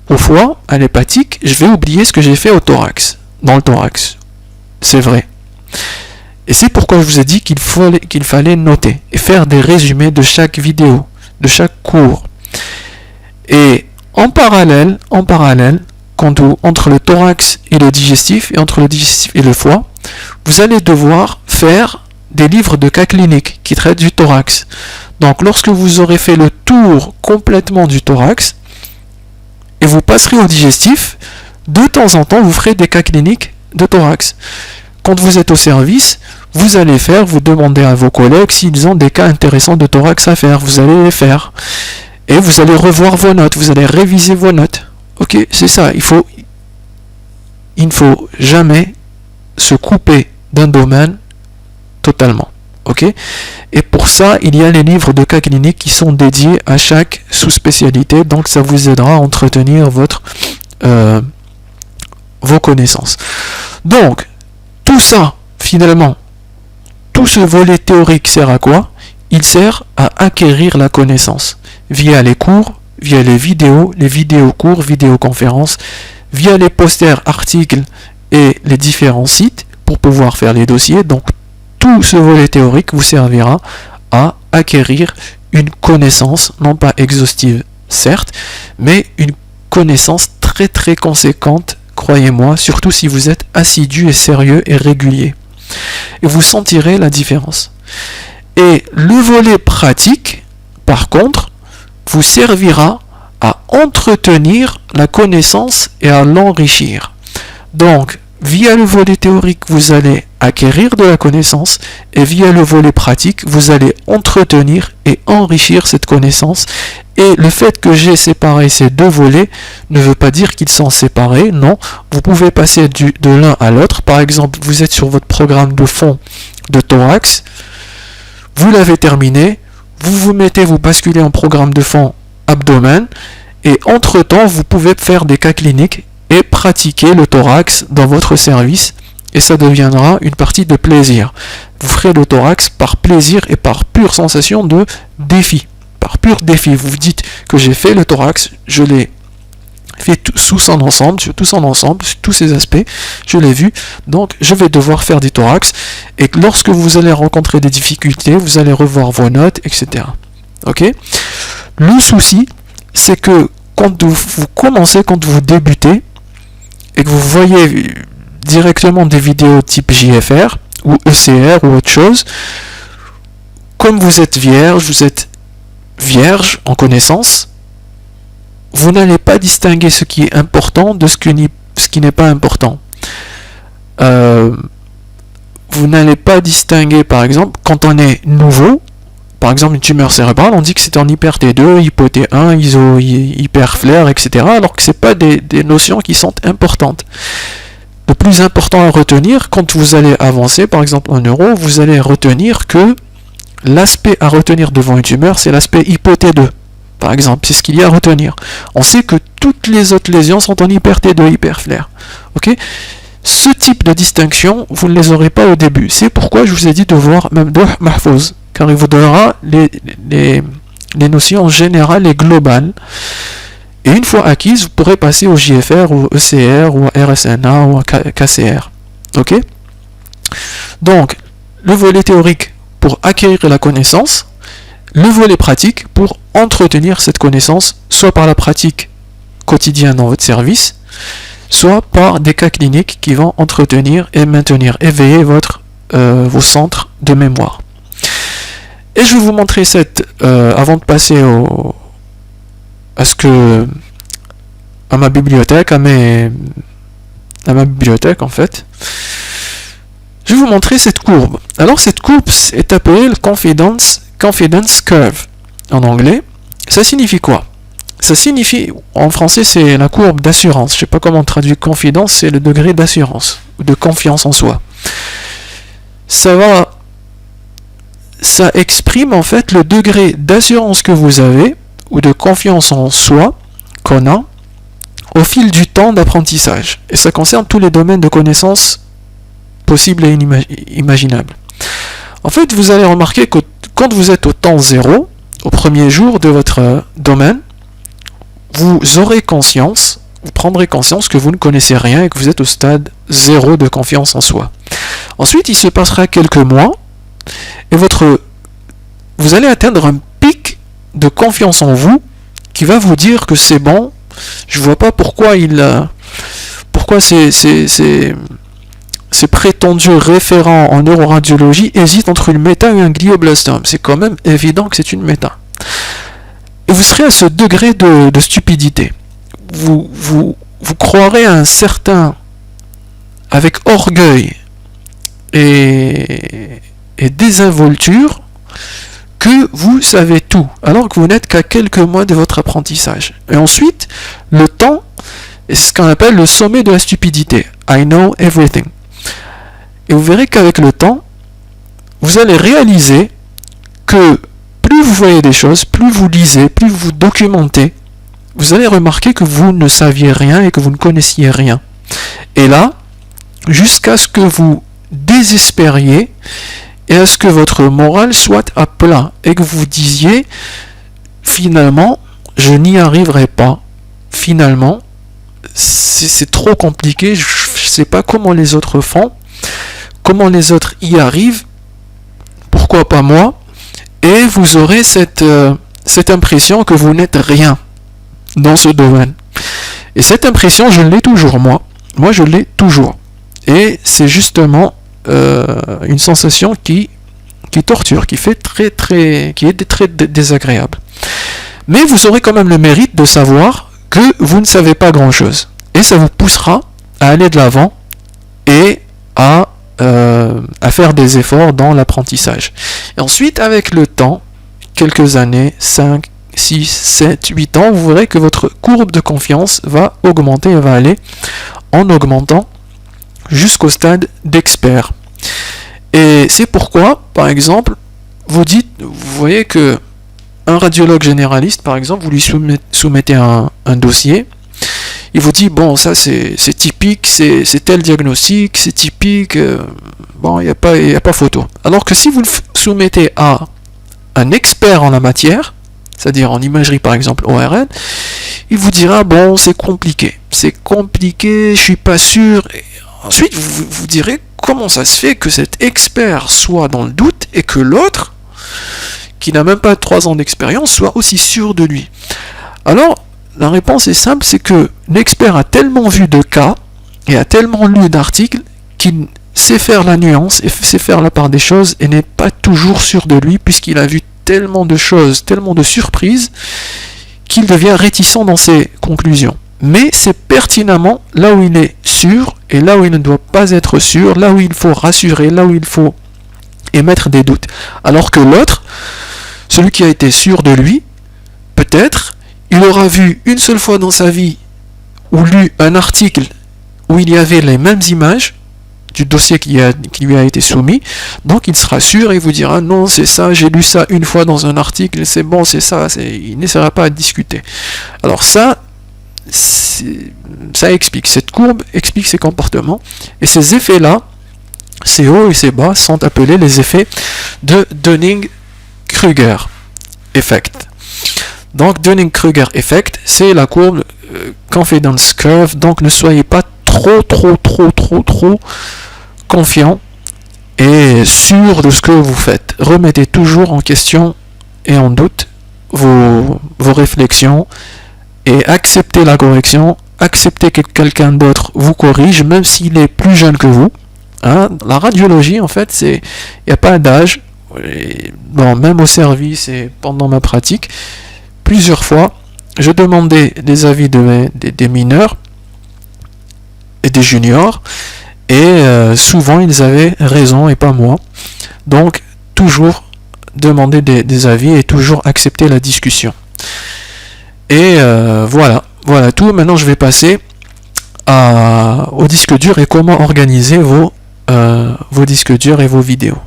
au foie, à l'hépatique, je vais oublier ce que j'ai fait au thorax, dans le thorax. C'est vrai. Et c'est pourquoi je vous ai dit qu'il fallait noter et faire des résumés de chaque vidéo, de chaque cours. Et en parallèle, entre le thorax et le digestif, et entre le digestif et le foie, vous allez devoir faire des livres de cas cliniques qui traitent du thorax. Donc lorsque vous aurez fait le tour complètement du thorax, et vous passerez au digestif, de temps en temps vous ferez des cas cliniques de thorax. Quand vous êtes au service, vous allez vous demandez à vos collègues s'ils ont des cas intéressants de thorax à faire, vous allez les faire. Et vous allez revoir vos notes, vous allez réviser vos notes. Ok, c'est ça, il ne faut jamais se couper d'un domaine totalement. Ok? Et pour ça, il y a les livres de cas cliniques qui sont dédiés à chaque sous-spécialité, donc ça vous aidera à entretenir vos connaissances. Donc, tout ça, finalement, tout ce volet théorique sert à quoi? Il sert à acquérir la connaissance via les cours, via les vidéos cours, vidéoconférences, via les posters, articles et les différents sites pour pouvoir faire les dossiers. Donc, tout ce volet théorique vous servira à acquérir une connaissance, non pas exhaustive, certes, mais une connaissance très très conséquente, croyez-moi, surtout si vous êtes assidu et sérieux et régulier. Et vous sentirez la différence. Et le volet pratique, par contre, vous servira à entretenir la connaissance et à l'enrichir. Donc, via le volet théorique, vous allez acquérir de la connaissance, et via le volet pratique, vous allez entretenir et enrichir cette connaissance. Et le fait que j'ai séparé ces deux volets ne veut pas dire qu'ils sont séparés, non. Vous pouvez passer de l'un à l'autre. Par exemple, vous êtes sur votre programme de fond de thorax, vous l'avez terminé, vous basculez en programme de fond abdomen, et entre-temps, vous pouvez faire des cas cliniques et pratiquer le thorax dans votre service, et ça deviendra une partie de plaisir. Vous ferez le thorax par plaisir et par pure sensation de défi. Par pur défi, vous vous dites que j'ai fait le thorax, je l'ai fait sous son ensemble, sur tout son ensemble, sur tous ses aspects, je l'ai vu, donc je vais devoir faire du thorax, et lorsque vous allez rencontrer des difficultés, vous allez revoir vos notes, etc. Ok? Le souci, c'est que quand vous commencez, quand vous débutez, et que vous voyez directement des vidéos type JFR, ou ECR, ou autre chose, comme vous êtes vierge en connaissance, vous n'allez pas distinguer ce qui est important de ce qui n'est pas important. Vous n'allez pas distinguer, par exemple, quand on est nouveau, par exemple une tumeur cérébrale, on dit que c'est en hyper T2, hypo T1, hyper flair, etc. Alors que ce n'est pas des notions qui sont importantes. Le plus important à retenir, quand vous allez avancer, par exemple en neuro, vous allez retenir que l'aspect à retenir devant une tumeur, c'est l'aspect hypo T2. Par exemple, c'est ce qu'il y a à retenir. On sait que toutes les autres lésions sont en hyper T2, hyper flair. Ok? Ce type de distinction, vous ne les aurez pas au début. C'est pourquoi je vous ai dit de voir Mamdouh Mahfouz, car il vous donnera les notions générales et globales. Et une fois acquises, vous pourrez passer au JFR, ou ECR, ou RSNA, ou KCR. Ok? Donc, le volet théorique pour acquérir la connaissance, le volet pratique pour entretenir cette connaissance, soit par la pratique quotidienne dans votre service, soit par des cas cliniques qui vont entretenir et maintenir éveillé vos centres de mémoire. Et je vais vous montrer avant de passer à ma bibliothèque, à ma bibliothèque en fait. Je vais vous montrer cette courbe. Alors cette courbe est appelée le confidence curve en anglais. Ça signifie quoi? Ça signifie, en français c'est la courbe d'assurance. Je ne sais pas comment on traduit confidence, c'est le degré d'assurance ou de confiance en soi. Ça exprime en fait le degré d'assurance que vous avez ou de confiance en soi qu'on a au fil du temps d'apprentissage. Et ça concerne tous les domaines de connaissances possibles et imaginables. En fait, vous allez remarquer que quand vous êtes au temps zéro, au premier jour de votre domaine, vous aurez conscience, vous prendrez conscience que vous ne connaissez rien et que vous êtes au stade zéro de confiance en soi. Ensuite, il se passera quelques mois et vous allez atteindre un pic de confiance en vous qui va vous dire que c'est bon. Je vois pas pourquoi ces prétendus référents en neuroradiologie hésitent entre une méta et un glioblastome. C'est quand même évident que c'est une méta. Et vous serez à ce degré de stupidité. Vous croirez à un certain, avec orgueil et désinvolture, que vous savez tout, alors que vous n'êtes qu'à quelques mois de votre apprentissage. Et ensuite, le temps est ce qu'on appelle le sommet de la stupidité. I know everything. Et vous verrez qu'avec le temps, vous allez réaliser que plus vous voyez des choses, plus vous lisez, plus vous documentez, vous allez remarquer que vous ne saviez rien et que vous ne connaissiez rien. Et là, jusqu'à ce que vous désespériez et à ce que votre morale soit à plat et que vous disiez finalement, je n'y arriverai pas. Finalement, c'est trop compliqué, je ne sais pas comment les autres font. Comment les autres y arrivent, pourquoi pas moi, et vous aurez cette impression que vous n'êtes rien dans ce domaine. Et cette impression, je l'ai toujours moi je l'ai toujours. Et c'est justement une sensation qui torture, qui est très désagréable. Mais vous aurez quand même le mérite de savoir que vous ne savez pas grand-chose. Et ça vous poussera à aller de l'avant et à faire des efforts dans l'apprentissage. Et ensuite, avec le temps, quelques années, 5, 6, 7, 8 ans, vous verrez que votre courbe de confiance va augmenter et va aller en augmentant jusqu'au stade d'expert. Et c'est pourquoi, par exemple, vous voyez que un radiologue généraliste, par exemple, vous lui soumettez un dossier, il vous dit, bon, ça c'est typique, c'est tel diagnostic, c'est typique, bon, il n'y a pas photo. Alors que si vous le soumettez à un expert en la matière, c'est-à-dire en imagerie par exemple ORN, il vous dira, bon, c'est compliqué, je suis pas sûr. Et ensuite, vous direz, comment ça se fait que cet expert soit dans le doute et que l'autre, qui n'a même pas 3 ans d'expérience, soit aussi sûr de lui? Alors, la réponse est simple, c'est que l'expert a tellement vu de cas et a tellement lu d'articles qu'il sait faire la nuance et sait faire la part des choses et n'est pas toujours sûr de lui puisqu'il a vu tellement de choses, tellement de surprises qu'il devient réticent dans ses conclusions. Mais c'est pertinemment là où il est sûr et là où il ne doit pas être sûr, là où il faut rassurer, là où il faut émettre des doutes. Alors que l'autre, celui qui a été sûr de lui, peut-être, il aura vu une seule fois dans sa vie ou lu un article où il y avait les mêmes images du dossier qui lui a été soumis, donc il sera sûr et vous dira non, c'est ça, j'ai lu ça une fois dans un article, c'est bon, c'est ça, il n'essaiera pas à discuter. Alors ça explique, cette courbe explique ces comportements, et ces effets-là, ces hauts et ces bas, sont appelés les effets de Dunning-Kruger effect. Donc Dunning-Kruger effect, c'est la courbe confidence curve, donc ne soyez pas trop confiant et sûr de ce que vous faites. Remettez toujours en question et en doute vos réflexions et acceptez la correction, acceptez que quelqu'un d'autre vous corrige, même s'il est plus jeune que vous. Hein, la radiologie, en fait, il n'y a pas d'âge. Bon, même au service et pendant ma pratique, plusieurs fois, je demandais des avis des mineurs et des juniors, et souvent ils avaient raison et pas moi. Donc, toujours demander des avis et toujours accepter la discussion. Et voilà tout. Maintenant, je vais passer au disque dur et comment organiser vos disques durs et vos vidéos.